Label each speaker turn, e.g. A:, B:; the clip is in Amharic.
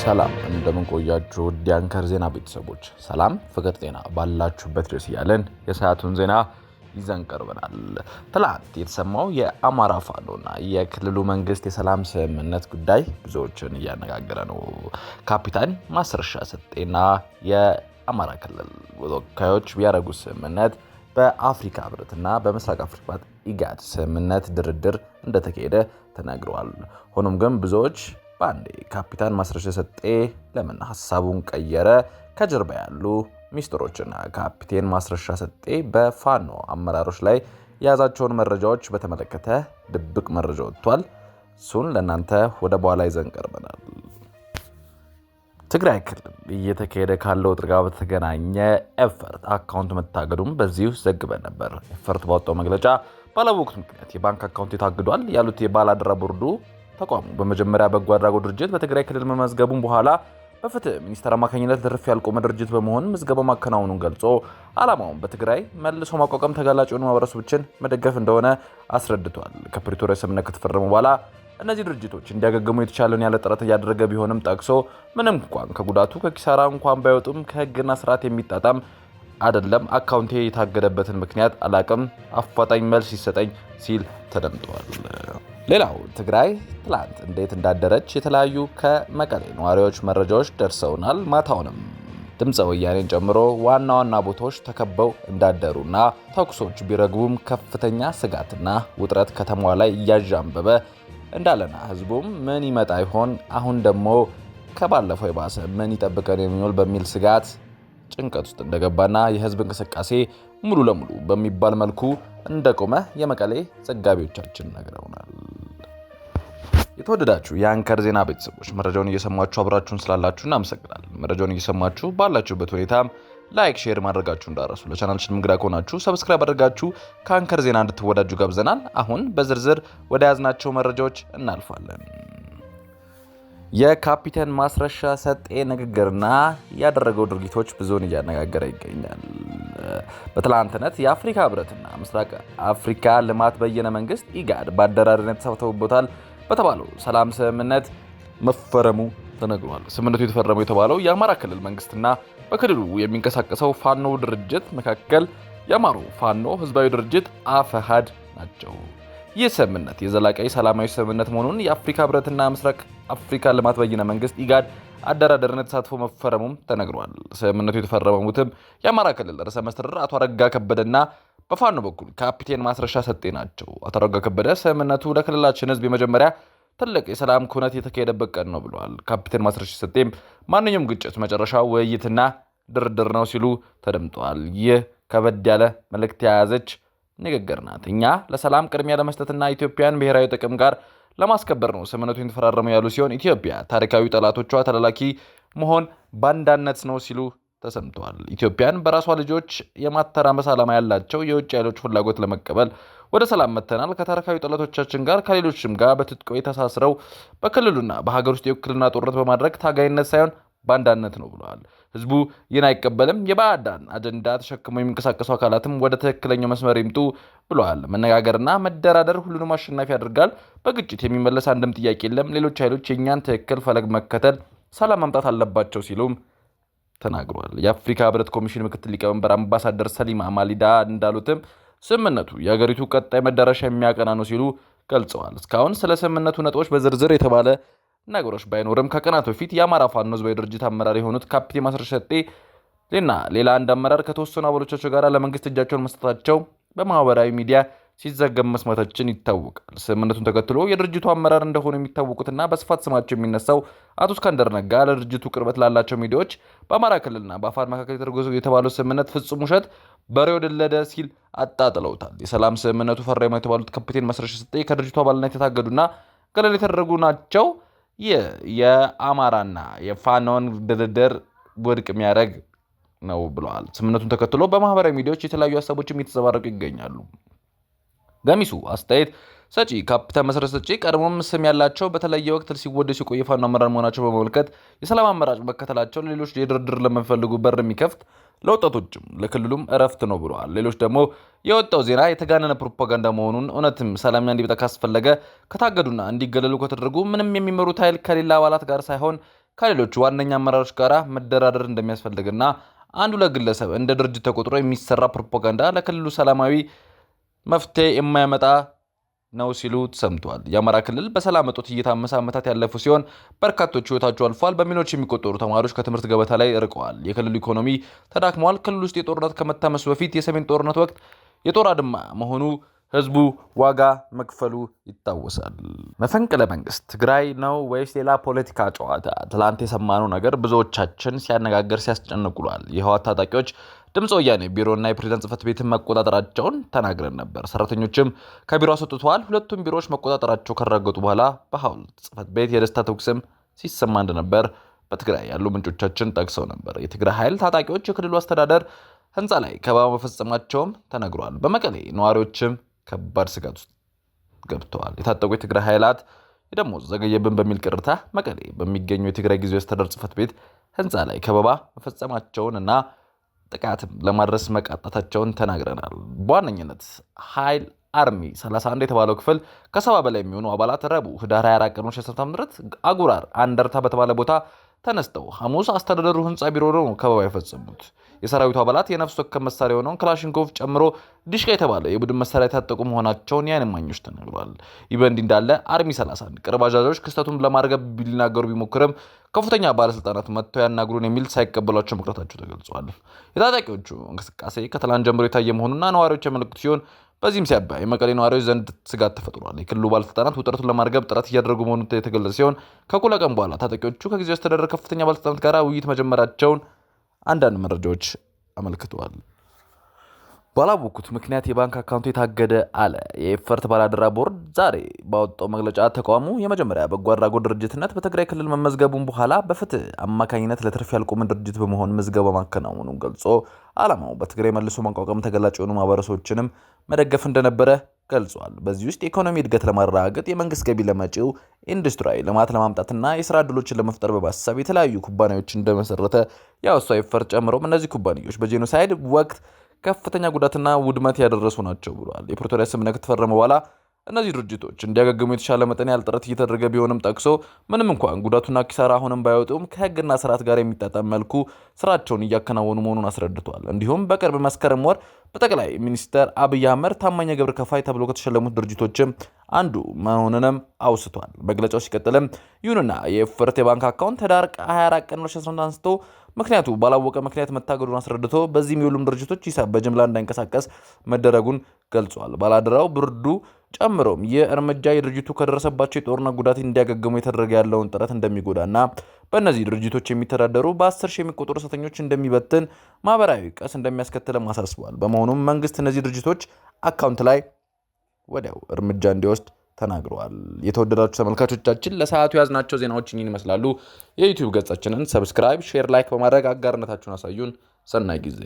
A: ሰላም እንደምን ቆያችሁ ዲያንከር ዜና ቤተሰቦች ሰላም ፍቅር ጤና ባላችሁበት ድረስ ያለን የሰዓቱን ዜና ይዘን ቀርበናል። ትላንት የተሰማው የአማራ ፋኖና የክልሉ መንግስት የሰላም ስምምነት ጉዳይ ብዙዎችን እያነጋገረ ነው። ካፒታን ማስረሻ ሰጤና የአማራ ክልል ተወካዮች ያደረጉት ስምምነት በአፍሪካ ህብረትና በምስራቅ አፍሪካ ኢጋድ ስምምነት ድርድር እንደተካሄደ ተነግሯል። ሆኖም ግን ብዙዎች ባንዴ ካፒታን ማስረሻ ሰጤ ለምን ሐሳቡን ቀየረ? ከጀርባ ያሉ ሚስጥሮችና ካፒቴን ማስረሻ ሰጤ በፋኖ አመራሮች ላይ የያዛቸውን መረጃዎች በተመለከተ ድብቅ መረጃ ወጥቷል። እሱን ለእናንተ ወደ በኋላ ይዘን ቀርበናል። ትግራይ ክልል እየተካሄደ ካለው ጥርጋ በተገናኘ ኤፈርት አካውንት መታገዱም በዚሁ ዘግበን ነበር። ኤፈርት ባወጣው መግለጫ ባለወቅቱ ምክንያት የባንክ አካውንት ታግዷል ያሉት የባላደራ ቦርዱ ተቋሙ በመጀመሪያ በጎ አድራጎት ድርጅት በትግራይ ክልል መመዝገቡን በኋላ በፍትህ ሚኒስቴር አማካኝነት ለትርፍ ያልቆመ ድርጅት በመሆን ምዝገባ ማከናወኑን ገልጾ ዓላማውን በትግራይ መልሶ ማቋቋም ተጋላጭ የሆኑ ማህበረሰቦችን መደገፍ እንደሆነ አስረድቷል። ከፕሪቶሪያ ስምምነት ከተፈረመ በኋላ እነዚህ ድርጅቶች እንዲያገግሙ የተቻለውን ያለ ጥረት እያደረገ ቢሆንም ጠቅሶ ምንም እንኳን ከጉዳቱ ከኪሳራ እንኳን ባይወጡም ከህግና ስርዓት የሚጣጣም አይደለም፣ አካውንቴ የታገደበትን ምክንያት አላቅም፣ አፋጣኝ መልስ ይሰጠኝ ሲል ተደምጧል። ሌላው ትግራይ ትላንት እንዴት እንዳደረች የተለያዩ ከመቀሌ ነዋሪዎች መረጃዎች ደርሰውናል። ማታውንም ድምፀ ወያኔን ጨምሮ ዋና ዋና ቦታዎች ተከበው እንዳደሩና ተኩሶች ቢረግቡም ከፍተኛ ስጋትና ውጥረት ከተማዋ ላይ እያዣንበበ እንዳለና ህዝቡም ምን ይመጣ ይሆን አሁን ደግሞ ከባለፈው የባሰ ምን ይጠብቀን የሚውል በሚል ስጋት ጭንቀት ውስጥ እንደገባና የህዝብ እንቅስቃሴ ሙሉ ለሙሉ በሚባል መልኩ እንደቆመ የመቀሌ ዘጋቢዎቻችን ነግረውናል። የተወደዳችሁ የአንከር ዜና ቤተሰቦች መረጃውን እየሰማችሁ አብራችሁን ስላላችሁ እናመሰግናለን። መረጃውን እየሰማችሁ ባላችሁበት ሁኔታ ላይክ፣ ሼር ማድረጋችሁ እንዳረሱ። ለቻናላችን እንግዳ ከሆናችሁ ሰብስክራይብ አድርጋችሁ ከአንከር ዜና እንድትወዳጁ ጋብዘናል። አሁን በዝርዝር ወደ ያዝናቸው መረጃዎች እናልፋለን። የካፒቴን ማስረሻ ሰጤ ንግግርና ያደረገው ድርጊቶች ብዙውን እያነጋገረ ይገኛል። በትላንትነት የአፍሪካ ህብረትና ምስራቅ አፍሪካ ልማት በየነ መንግስት ኢጋድ በአደራዳሪነት ተሳትፈውበታል በተባለው ሰላም ስምምነት መፈረሙ ተነግሯል። ስምምነቱ የተፈረመው የተባለው የአማራ ክልል መንግስትና በክልሉ የሚንቀሳቀሰው ፋኖ ድርጅት መካከል የአማራ ፋኖ ህዝባዊ ድርጅት አፈሃድ ናቸው። ይህ ስምምነት የዘላቂ ሰላማዊ ስምምነት መሆኑን የአፍሪካ ህብረትና ምስራቅ አፍሪካ ልማት በየነ መንግስት ኢጋድ አደራዳሪነት ተሳትፎ መፈረሙም ተነግሯል። ስምምነቱ የተፈረሙትም የአማራ ክልል ርዕሰ መስተዳድር አቶ አረጋ ከበደና በፋኖ በኩል ካፒቴን ማስረሻ ሰጤ ናቸው። አቶ አረጋ ከበደ ስምምነቱ ለክልላችን ህዝብ የመጀመሪያ ትልቅ የሰላም ኩነት የተካሄደበት ቀን ነው ብለዋል። ካፒቴን ማስረሻ ሰጤም ማንኛውም ግጭት መጨረሻው ውይይትና ድርድር ነው ሲሉ ተደምጠዋል። ይህ ከበድ ያለ መልእክት የያዘች ንግግር ናት። እኛ ለሰላም ቅድሚያ ለመስጠትና ኢትዮጵያን ብሔራዊ ጥቅም ጋር ለማስከበር ነው ስምምነቱን የተፈራረመው ያሉ ሲሆን ኢትዮጵያ ታሪካዊ ጠላቶቿ ተላላኪ መሆን ባንዳነት ነው ሲሉ ተሰምተዋል። ኢትዮጵያን በራሷ ልጆች የማተራመስ ዓላማ ያላቸው የውጭ ኃይሎች ፍላጎት ለመቀበል ወደ ሰላም መተናል። ከታሪካዊ ጠላቶቻችን ጋር ከሌሎችም ጋር በትጥቆ ተሳስረው በክልሉና በሀገር ውስጥ የውክልና ጦርነት በማድረግ ታጋይነት ሳይሆን ባንዳነት ነው ብለዋል። ህዝቡ ይህን አይቀበልም። የባዕዳን አጀንዳ ተሸክመው የሚንቀሳቀሱ አካላትም ወደ ትክክለኛው መስመር ይምጡ ብለዋል። መነጋገርና መደራደር ሁሉንም አሸናፊ ያደርጋል። በግጭት የሚመለስ አንድም ጥያቄ የለም። ሌሎች ኃይሎች የእኛን ትክክል ፈለግ መከተል ሰላም ማምጣት አለባቸው ሲሉም ተናግሯል። የአፍሪካ ህብረት ኮሚሽን ምክትል ሊቀመንበር አምባሳደር ሰሊማ ማሊዳ እንዳሉትም ስምምነቱ የሀገሪቱ ቀጣይ መዳረሻ የሚያቀና ነው ሲሉ ገልጸዋል። እስካሁን ስለ ስምምነቱ ነጥቦች በዝርዝር የተባለ ነገሮች ባይኖርም ከቀናት በፊት የአማራ ፋኖ ህዝባዊ ድርጅት አመራር የሆኑት ካፒቴን ማስረሻ ሰጤ ሌላ አንድ አመራር ከተወሰኑ አባሎቻቸው ጋር ለመንግስት እጃቸውን መስጠታቸው በማህበራዊ ሚዲያ ሲዘገብ መስማታችን ይታወቃል። ስምምነቱን ተከትሎ የድርጅቱ አመራር እንደሆኑ የሚታወቁትና በስፋት ስማቸው የሚነሳው አቶ እስክንድር ነጋ ለድርጅቱ ቅርበት ላላቸው ሚዲያዎች በአማራ ክልልና በአፋር መካከል የተባለው ስምምነት ፍጹም ውሸት፣ በሬ ወለደ ሲል አጣጥለውታል። የሰላም ስምምነቱ ፈረሙ የተባሉት ካፒቴን ማስረሻ ሰጤ ከድርጅቱ አባልነት የታገዱና ገለል የተደረጉ ናቸው። ይህ የአማራና የፋኖን ድርድር ውድቅ የሚያደርግ ነው ብለዋል። ስምምነቱን ተከትሎ በማህበራዊ ሚዲያዎች የተለያዩ ሀሳቦችም እየተዘባረቁ ይገኛሉ። ገሚሱ አስተያየት ሰጪ ካፒቴን ማስረሻ ሰጤ ቀድሞም ስም ያላቸው በተለየ ወቅት ሲወደሱ የቆየ ፋኖ አመራር መሆናቸው በመመልከት የሰላም አማራጭ መከተላቸው ለሌሎች የድርድር ለሚፈልጉ በር የሚከፍት ለወጣቶችም ለክልሉም እረፍት ነው ብለዋል። ሌሎች ደግሞ የወጣው ዜና የተጋነነ ፕሮፓጋንዳ መሆኑን እውነትም ሰላም እንዲበጣ ካስፈለገ ከታገዱና እንዲገለሉ ከተደረጉ ምንም የሚመሩት ኃይል ከሌላ አባላት ጋር ሳይሆን ከሌሎች ዋነኛ አመራሮች ጋር መደራደር እንደሚያስፈልግና አንዱ ለግለሰብ እንደ ድርጅት ተቆጥሮ የሚሰራ ፕሮፓጋንዳ ለክልሉ ሰላማዊ መፍትሄ የማያመጣ ነው ሲሉ ተሰምቷል። የአማራ ክልል በሰላም እጦት እየታመሰ ዓመታት ያለፉ ሲሆን በርካቶች ህይወታቸው አልፏል። በሚሊዮኖች የሚቆጠሩ ተማሪዎች ከትምህርት ገበታ ላይ ርቀዋል። የክልሉ ኢኮኖሚ ተዳክሟል። ክልሉ ውስጥ የጦርነት ከመታመሱ በፊት የሰሜን ጦርነት ወቅት የጦር አድማ መሆኑ ህዝቡ ዋጋ መክፈሉ ይታወሳል። መፈንቅለ መንግስት ትግራይ ነው ወይስ ሌላ ፖለቲካ ጨዋታ? ትላንት የሰማነው ነገር ብዙዎቻችን ሲያነጋገር ሲያስጨንቁሏል። የህወሓት ታጣቂዎች ድምፅ ወያኔ ቢሮና የፕሬዝዳንት ጽህፈት ቤትን መቆጣጠራቸውን ተናግረን ነበር። ሰራተኞችም ከቢሮ አስወጥተዋል። ሁለቱም ቢሮዎች መቆጣጠራቸው ከረጋገጡ በኋላ በሐውልት ጽህፈት ቤት የደስታ ተኩስም ሲሰማ እንደነበር በትግራይ ያሉ ምንጮቻችን ጠቅሰው ነበር። የትግራይ ኃይል ታጣቂዎች የክልሉ አስተዳደር ህንፃ ላይ ከበባ መፈጸማቸውም ተነግሯል። በመቀሌ ነዋሪዎችም ከባድ ስጋት ውስጥ ገብተዋል። የታጠቁ የትግራይ ኃይላት የደሞዝ ዘገየብን በሚል ቅርታ መቀሌ በሚገኘው የትግራይ ጊዜያዊ አስተዳደር ጽህፈት ቤት ህንፃ ላይ ከበባ መፈጸማቸውን እና ጥቃትም ለማድረስ መቃጣታቸውን ተናግረናል። በዋነኝነት ኃይል አርሚ 31 የተባለው ክፍል ከ70 በላይ የሚሆኑ አባላት ረቡዕ ህዳር 24 ቀን 2017 አጉራር አንደርታ በተባለ ቦታ ተነስተው ሐሙስ አስተዳደሩ ህንፃ ቢሮ ነው ከበባ የፈጸሙት። የሰራዊቱ አባላት የነፍስ ወከፍ መሳሪያ የሆነውን ክላሽንኮቭ ጨምሮ ዲሽቃ የተባለ የቡድን መሳሪያ የታጠቁ መሆናቸውን የዓይን እማኞች ተናግረዋል። ይህ በእንዲህ እንዳለ አርሚ 31 ቅርብ አዛዦች ክስተቱን ለማርገብ ሊናገሩ ቢሞክርም ከፍተኛ ባለስልጣናት መጥተው ያናግሩን የሚል ሳይቀበሏቸው መቅረታቸው ተገልጿል። የታጣቂዎቹ እንቅስቃሴ ከትላንት ጀምሮ የታየ መሆኑና ነዋሪዎች ያመለክቱ ሲሆን በዚህም ሲያባ የመቀሌ ነዋሪዎች ዘንድ ስጋት ተፈጥሯል። የክልሉ ባለስልጣናት ውጥረቱን ለማርገብ ጥረት እያደረጉ መሆኑን የተገለጸ ሲሆን ከእኩለ ቀን በኋላ ታጣቂዎቹ ከጊዜያዊ አስተዳደር ከፍተኛ ባለስልጣናት ጋር ውይይት መጀመራቸውን አንዳንድ መረጃዎች አመልክተዋል። ባላወቁት ምክንያት የባንክ አካውንቱ የታገደ አለ። የኤፈርት ባላደራ ቦርድ ዛሬ ባወጣው መግለጫ ተቋሙ የመጀመሪያ በጎ አድራጎት ድርጅትነት በትግራይ ክልል መመዝገቡን በኋላ በፍትህ አማካኝነት ለትርፍ ያልቆመ ድርጅት በመሆን ምዝገባ ማከናወኑን ገልጾ ዓላማው በትግራይ መልሶ ማቋቋም ተገላጭ የሆኑ ማህበረሰቦችንም መደገፍ እንደነበረ ገልጿል። በዚህ ውስጥ የኢኮኖሚ እድገት ለማረጋገጥ የመንግስት ገቢ ለመጪው ኢንዱስትሪ ልማት ለማምጣትና የስራ ዕድሎችን ለመፍጠር በማሰብ የተለያዩ ኩባንያዎች እንደመሰረተ ያወሳው ኤፈርት ጨምሮም እነዚህ ኩባንያዎች በጄኖሳይድ ወቅት ከፍተኛ ጉዳትና ውድመት ያደረሱ ናቸው ብሏል። የፕሪቶሪያ ስምምነት ከተፈረመ በኋላ እነዚህ ድርጅቶች እንዲያገግሙ የተሻለ መጠን ያህል ጥረት እየተደረገ ቢሆንም ጠቅሶ ምንም እንኳን ጉዳቱና ኪሳራ አሁንም ባይወጡም ከህግና ስርዓት ጋር የሚጣጣም መልኩ ስራቸውን እያከናወኑ መሆኑን አስረድቷል። እንዲሁም በቅርብ መስከረም ወር በጠቅላይ ሚኒስትር አብይ አህመድ ታማኝ የግብር ከፋይ ተብሎ ከተሸለሙት ድርጅቶችም አንዱ መሆኑንም አውስቷል። መግለጫው ሲቀጥልም ይሁንና የኤፈርት የባንክ አካውንት ህዳር 24 ቀን 2018 አንስቶ ምክንያቱ ባላወቀ ምክንያት መታገዱን አስረድቶ በዚህም የሁሉም ድርጅቶች ሂሳብ በጅምላ እንዳይንቀሳቀስ መደረጉን ገልጿል። ባላደራው ብርዱ ጨምሮም ይህ እርምጃ የድርጅቱ ከደረሰባቸው የጦርነት ጉዳት እንዲያገግሙ የተደረገ ያለውን ጥረት እንደሚጎዳና በእነዚህ ድርጅቶች የሚተዳደሩ በ10 ሺህ የሚቆጠሩ ሰራተኞች እንደሚበትን ማህበራዊ ቀውስ እንደሚያስከትልም አሳስቧል። በመሆኑም መንግስት እነዚህ ድርጅቶች አካውንት ላይ ወዲያው እርምጃ እንዲወስድ ተናግረዋል። የተወደዳችሁ ተመልካቾቻችን ለሰዓቱ ያዝናቸው ዜናዎች እኚህን ይመስላሉ። የዩቲዩብ ገጻችንን ሰብስክራይብ፣ ሼር፣ ላይክ በማድረግ አጋርነታችሁን አሳዩን። ሰናይ ጊዜ